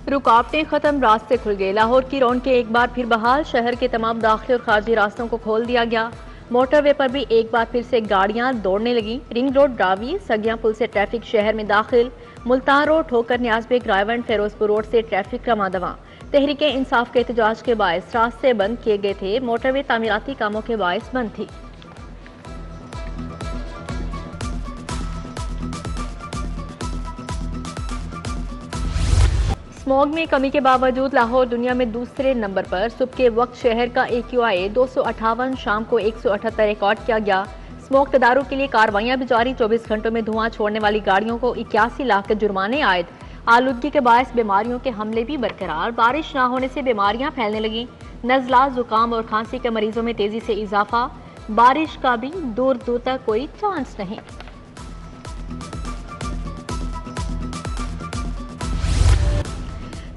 रुकावटें खत्म, रास्ते खुल गए। लाहौर की रौनकें एक बार फिर बहाल। शहर के तमाम दाखिली और खारजी रास्तों को खोल दिया गया। मोटरवे पर भी एक बार फिर से गाड़ियां दौड़ने लगी। रिंग रोड, रावी, सगिया पुल से ट्रैफिक शहर में दाखिल। मुल्तान रोड, ठोकर, न्याज़बेग, रायवन, फेरोजपुर रोड से ट्रैफिक रमादवा। तहरीक इंसाफ के एहतजाज के बायस रास्ते बंद किए गए थे। मोटरवे तामीराती कामों के बायस बंद थी। स्मॉग में कमी के बावजूद लाहौर दुनिया में दूसरे नंबर पर। सुबह के वक्त शहर का AQI 258, शाम को 178 रिकॉर्ड किया गया। स्मॉग तदारुक के लिए कार्रवाइयां भी जारी। 24 घंटों में धुआं छोड़ने वाली गाड़ियों को 81 लाख के जुर्माने आयद। आलूदगी के बायस बीमारियों के हमले भी बरकरार। बारिश न होने से बीमारियां फैलने लगी। नजला, जुकाम और खांसी के मरीजों में तेजी से इजाफा। बारिश का भी दूर दूर तक कोई चांस नहीं।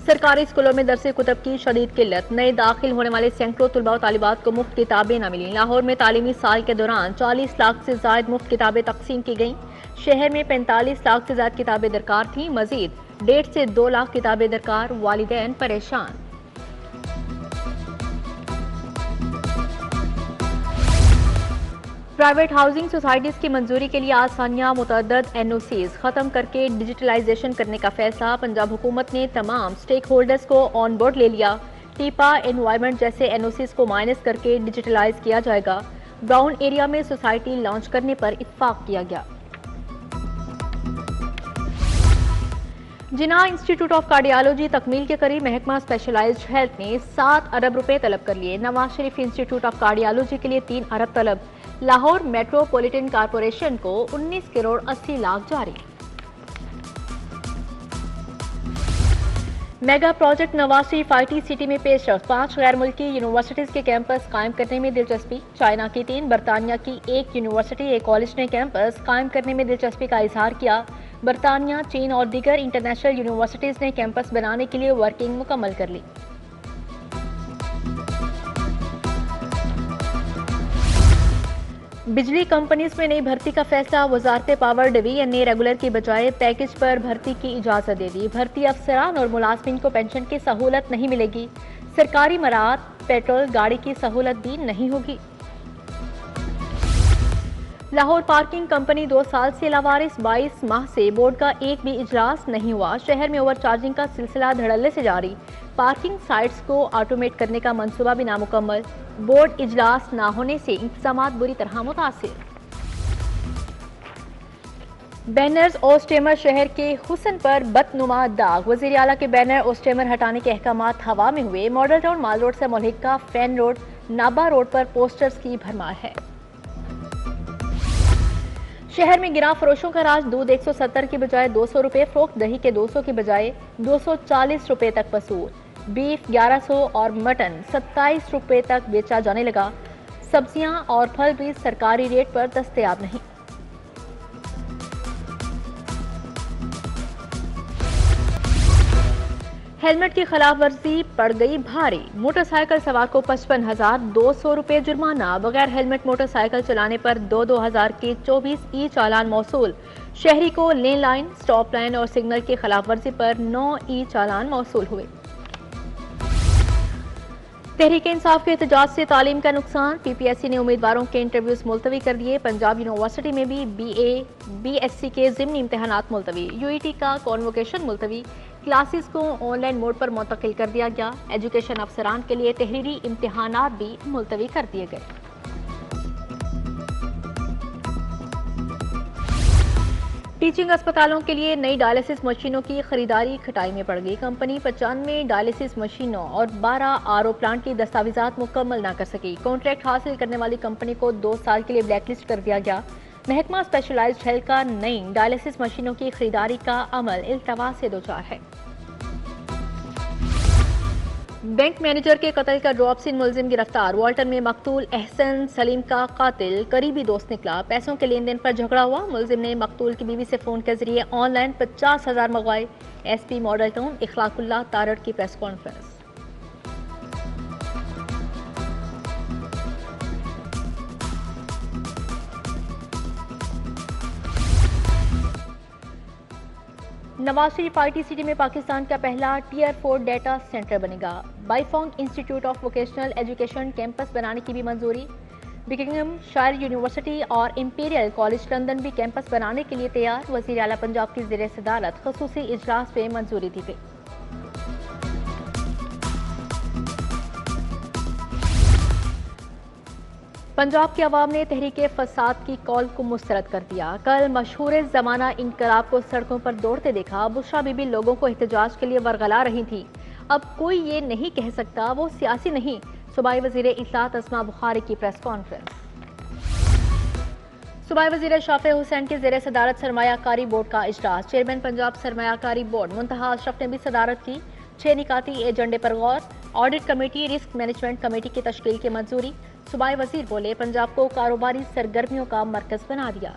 सरकारी स्कूलों में दरसे कुतब की शदीद किल्लत। नए दाखिल होने वाले सैकड़ों तलबा और तालिबात को मुफ्त किताबें न मिली। लाहौर में तालीमी साल के दौरान 40 लाख से ज्यादा मुफ्त किताबें तकसीम की गईं। शहर में 45 लाख से ज्यादा किताबें दरकार थीं। मजीद 1.5 से 2 लाख किताबें दरकार। वालिदैन परेशान। प्राइवेट हाउसिंग सोसाइटीज की मंजूरी के लिए आसानियां, मुतअद्दद NOCs खत्म करके डिजिटलाइजेशन करने का फैसला। पंजाब हुकूमत ने तमाम स्टेक होल्डर्स को ऑन बोर्ड ले लिया। टीपा, एनवायरमेंट जैसे NOCs को माइनस करके डिजिटलाइज किया जाएगा। ब्राउन एरिया में सोसाइटी लॉन्च करने पर इत्फाक किया गया। जिना इंस्टीट्यूट ऑफ कार्डियोलॉजी तकमील के करीब। महकमा स्पेशलाइज्ड हेल्थ ने 7 अरब रुपए तलब कर लिए। Nawaz Sharif institute of cardiology के लिए 3 अरब तलब। लाहौर मेट्रोपॉलिटन कॉरपोरेशन को 19 करोड़ 80 लाख जारी। Mega project Nawaz Sharif IT city में पेशरफ। 5 गैर मुल्की यूनिवर्सिटीज के कैंपस कायम करने में दिलचस्पी। चाइना की 3, बरतानिया की 1 यूनिवर्सिटी, एक कॉलेज ने कैंपस कायम करने में दिलचस्पी का इजहार किया। बरतानिया, चीन और दीगर इंटरनेशनल यूनिवर्सिटीज ने कैंपस बनाने के लिए वर्किंग मुकम्मल कर ली। बिजली कंपनीज में नई भर्ती का फैसला। वजारत पावर डिवीजन ने रेगुलर की बजाय पैकेज पर भर्ती की इजाजत दे दी। भर्ती अफसरान और मुलाजमीन को पेंशन की सहूलत नहीं मिलेगी। सरकारी मराहत, पेट्रोल गाड़ी की सहूलत भी नहीं होगी। लाहौर पार्किंग कंपनी 2 साल से लावारिस। 22 माह से बोर्ड का एक भी इजलास नहीं हुआ। शहर में ओवर चार्जिंग का सिलसिला धड़ल्ले से जारी। पार्किंग साइट्स को ऑटोमेट करने का मंसूबा भी नामुकम्मल। बोर्ड इजलास न होने से इंतजामात बुरी तरह मुतासिर। बैनर्स और स्टेमर शहर के हुस्न पर बदनुमा दाग। वजीर आला के बैनर और स्टेमर हटाने के अहकामात हवा में हुए। मॉडल टाउन माल रोड से मुल्हिका, फैन रोड, नाबा रोड पर पोस्टर्स की भरमार है। शहर में गिरा फरोशों का राज। दूध 170 की बजाय 200 रुपए फरोख्त। दही के 200 की बजाय 240 रुपए तक वसूल। बीफ 1100 और मटन 27 रुपए तक बेचा जाने लगा। सब्जियां और फल भी सरकारी रेट पर दस्तयाब नहीं। हेलमेट की खिलाफ वर्जी पड़ गई भारी। मोटरसाइकिल सवार को 55,200 रुपए जुर्माना। बगैर हेलमेट मोटरसाइकिल चलाने पर 2,000 के 24 चालान मौसूल। शहरी को लेन लाइन, स्टॉप लाइन और सिग्नल की खिलाफ वर्जी पर 9 चालान मौसूल हुए। तहरीक इंसाफ के एहतजाज से तालीम का नुकसान। PPSC ने उम्मीदवारों के इंटरव्यूज मुलतवी कर दिए। पंजाब यूनिवर्सिटी में भी BA, BSc के ज़िमनी इम्तहानात मुलतवी। UET का कॉन्वोकेशन मुलतवी। क्लासेस को ऑनलाइन मोड पर मुंतकिल कर दिया गया। एजुकेशन अफसरान के लिए तहरीरी इम्तहानात भी मुलतवी कर दिए गए। टीचिंग अस्पतालों के लिए नई डायलिसिस मशीनों की खरीदारी खटाई में पड़ गई। कंपनी 95 डायलिसिस मशीनों और 12 RO प्लांट की दस्तावेजात मुकम्मल न कर सकी। कॉन्ट्रैक्ट हासिल करने वाली कंपनी को 2 साल के लिए ब्लैकलिस्ट कर दिया गया। महकमा स्पेशलाइज्ड हेल्थ का नई डायलिसिस मशीनों की खरीदारी का अमल इल्तवा से दो चार है। बैंक मैनेजर के कत्ल का ड्रॉपसिन मुलजिम गिरफ्तार। वाल्टन में मकतूल एहसन सलीम का कातिल करीबी दोस्त निकला। पैसों के लेन देन पर झगड़ा हुआ। मुलजिम ने मकतूल की बीवी से फोन के जरिए ऑनलाइन 50,000 मंगवाए। SP Model Town Ikhlaqullah Tarar की press conference. Nawaz Sharif IT city में पाकिस्तान का पहला Tier 4 डेटा सेंटर बनेगा। बाईफोंग institute of vocational education campus बनाने की भी मंजूरी। बिकिंगम शायर यूनिवर्सिटी और इंपीरियल कॉलेज लंदन भी कैंपस बनाने के लिए तैयार। वज़ीर आला पंजाब की ज़ेर सदारत ख़ुसूसी इजलास में मंजूरी दी गई। पंजाब की आवाम ने तहरीक फसाद की कॉल को मुस्तरद कर दिया। कल मशहूर जमाना इनकलाब को सड़कों पर दौड़ते देखा। बुशरा बीबी लोगों को एहतजाज के लिए वरगला रही थी। अब कोई ये नहीं कह सकता वो सियासी नहीं। सूबाई वज़ीर इत्तलात अस्मा बुखारी की प्रेस कॉन्फ्रेंस। सूबाई वज़ीर शाफे हुसैन की ज़ेर सदारत सरमायाकारी बोर्ड का इजलास। चेयरमैन पंजाब सरमायाकारी बोर्ड मुंतहा अशरफ ने भी सदारत की। 6 निकाती एजेंडे पर गौर। Audit committee, risk management committee की तश्कील की मंजूरी। सूबाई वज़ीर बोले, पंजाब को कारोबारी सरगर्मियों का मरकज बना दिया।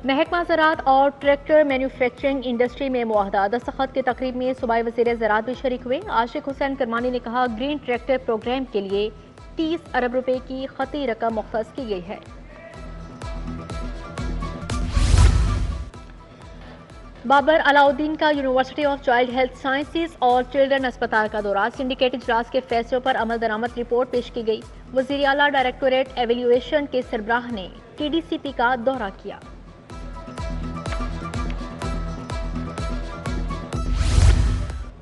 महकमा ज़राअत और ट्रैक्टर मैन्युफैक्चरिंग इंडस्ट्री में मुआहदा। दस्तखत की तकरीब में सूबाई वज़ीर ज़राअत भी शरीक हुए। आशिक हुसैन करमानी ने कहा, ग्रीन ट्रैक्टर प्रोग्राम के लिए 30 अरब रुपए की खती रकम मुख्तस की गई है। बाबर अलाउद्दीन का university of child health sciences और चिल्ड्रन अस्पताल का दौरा। सिंडिकेट इजलास के फैसलों पर अमल दरामद रिपोर्ट पेश की गई। वज़ीर आला डायरेक्टोरेट एवेल्युएशन के सरबराह ने TDCP का दौरा किया।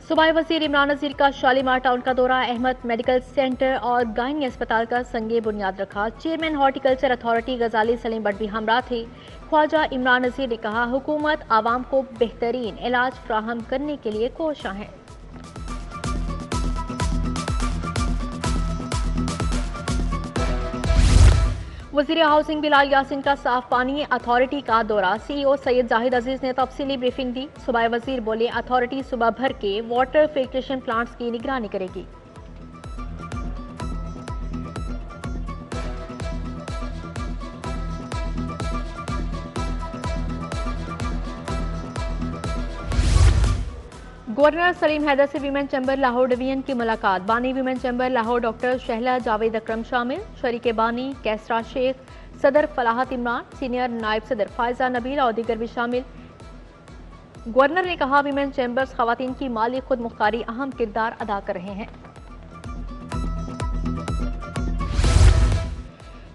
सूबाई वज़ीर इमरान नज़ीर का शालीमार टाउन का दौरा। अहमद मेडिकल सेंटर और गायनी अस्पताल का संगे बुनियाद रखा। चेयरमैन हॉर्टिकल्चर अथॉरिटी गजाली सलीम बट भी हमरा थे। ख्वाजा इमरान नज़ीर ने कहा, हुकूमत आवाम को बेहतरीन इलाज फ्राहम करने के लिए कोशां है। वज़ीर हाउसिंग बिलाल यासिन का साफ पानी अथॉरिटी का दौरा। CEO सैयद जाहिद अजीज ने तफसीली ब्रीफिंग दी। सूबाई वज़ीर बोले, अथॉरिटी सुबह भर के वाटर फिल्ट्रेशन प्लांट्स की निगरानी करेगी। गवर्नर सलीम हैदर से वीमेन चैम्बर लाहौर डिवीजन की मुलाकात। बानी women chamber Lahore doctor Shahla Javed Akram शामिल। शरीके बानी कैसरा शेख, सदर फलाहत इमरान, सीनियर नायब सदर फायजा नबील और दीगर भी शामिल। गवर्नर ने कहा, वीमेन चैम्बर्स खवातीन की माली खुद मुख्तारी अहम किरदार अदा कर रहे हैं।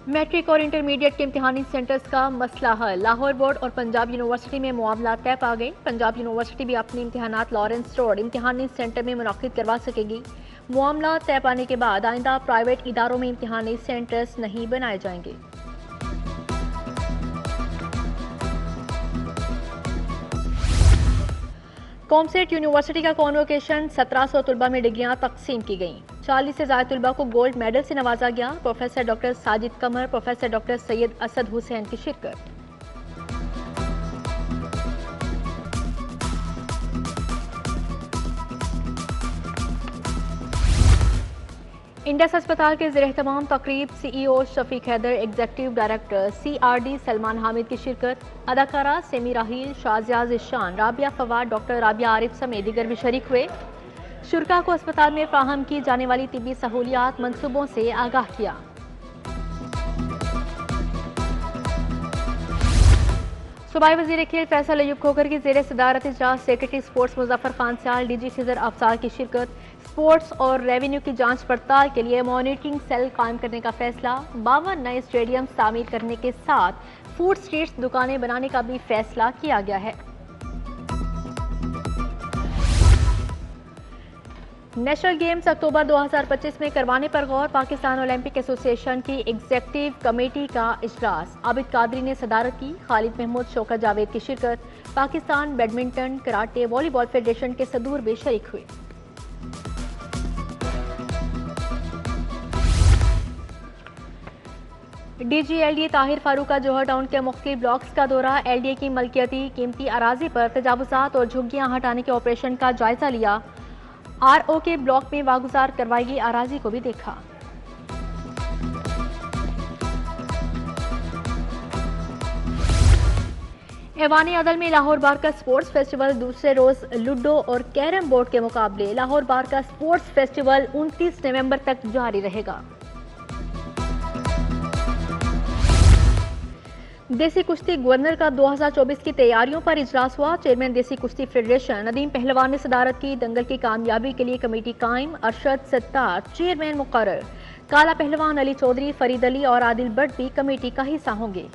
मैट्रिक और इंटरमीडिएट के इम्तिहानी सेंटर्स का मसला हल। लाहौर बोर्ड और पंजाब यूनिवर्सिटी में मामला तय पा गए। पंजाब यूनिवर्सिटी भी अपने इम्तिहानात लॉरेंस रोड इम्तिहानी सेंटर में मुनक्किद करवा सकेगी। मामला तय पाने के बाद आइंदा प्राइवेट इदारों में इम्तिहानी सेंटर्स नहीं बनाए जाएंगे। कॉमसेट यूनिवर्सिटी का कॉन्वोकेशन 1700 तलबा में डिग्रियां तकसीम की गईं। 40 से ज्यादा तलबा को गोल्ड मेडल से नवाजा गया। Professor doctor Sajid Qamar, professor doctor Syed Asad Hussain की शिरकत। इंडस अस्पताल के ज़ेर-ए-एहतमाम तकरीब CEO Shafiq Haider, executive director CRD Salman Hamid की शिरकत। अदाकारा सेमी राहील, शाजिया ज़िशान, राबिया फवाद, डॉक्टर राबिया आरिफ समेत दीगर भी शरीक हुए। शुरका को अस्पताल में फ्राहम की जाने वाली तिब्बी सहूलियात मंसूबों से आगाह किया। सूबाई वज़ीर खेल फैसल अयूब खोखर की ज़ेर सदारत इजलास। सेक्रेटरी स्पोर्ट्स मुजफ्फर खान सियाल, DG खिजर अफसार की शिरकत। स्पोर्ट्स और रेवेन्यू की जांच पड़ताल के लिए मॉनिटरिंग सेल कायम करने का फैसला। 52 नए स्टेडियम तामीर करने के साथ फूड स्ट्रीट्स दुकानें बनाने का भी फैसला किया गया है। नेशनल गेम्स अक्टूबर 2025 में करवाने पर गौर। पाकिस्तान ओलंपिक एसोसिएशन की एग्जीक्यूटिव कमेटी का इजलास। आबिद कादरी ने सदारत की। खालिद महमूद, शौकत जावेद की शिरकत। Pakistan badminton, karate, volleyball federation के सदूर भी शरीक हुए। DG LDA ताहिर फारूक का जोहर टाउन के मुख्तलिफ ब्लॉक्स का दौरा। LDA की मलकियती कीमती अराजी पर तजावुजात और झुग्गियां हटाने के ऑपरेशन का जायजा लिया। RO के ब्लॉक में वागुजार करवाई गई अराजी को भी देखा। ऐवान अदल में लाहौर बार का स्पोर्ट्स फेस्टिवल। दूसरे रोज लूडो और कैरम बोर्ड के मुकाबले। लाहौर बार का स्पोर्ट्स फेस्टिवल 29 नवंबर तक जारी रहेगा। देसी कुश्ती गवर्नर का 2024 की तैयारियों पर इजलास हुआ। चेयरमैन देसी कुश्ती फेडरेशन नदीम पहलवान ने सदारत की। दंगल की कामयाबी के लिए कमेटी कायम। अरशद सत्तार चेयरमैन मुकर्रर। काला पहलवान अली चौधरी, फरीद अली और आदिल भट्ट भी कमेटी का हिस्सा होंगे।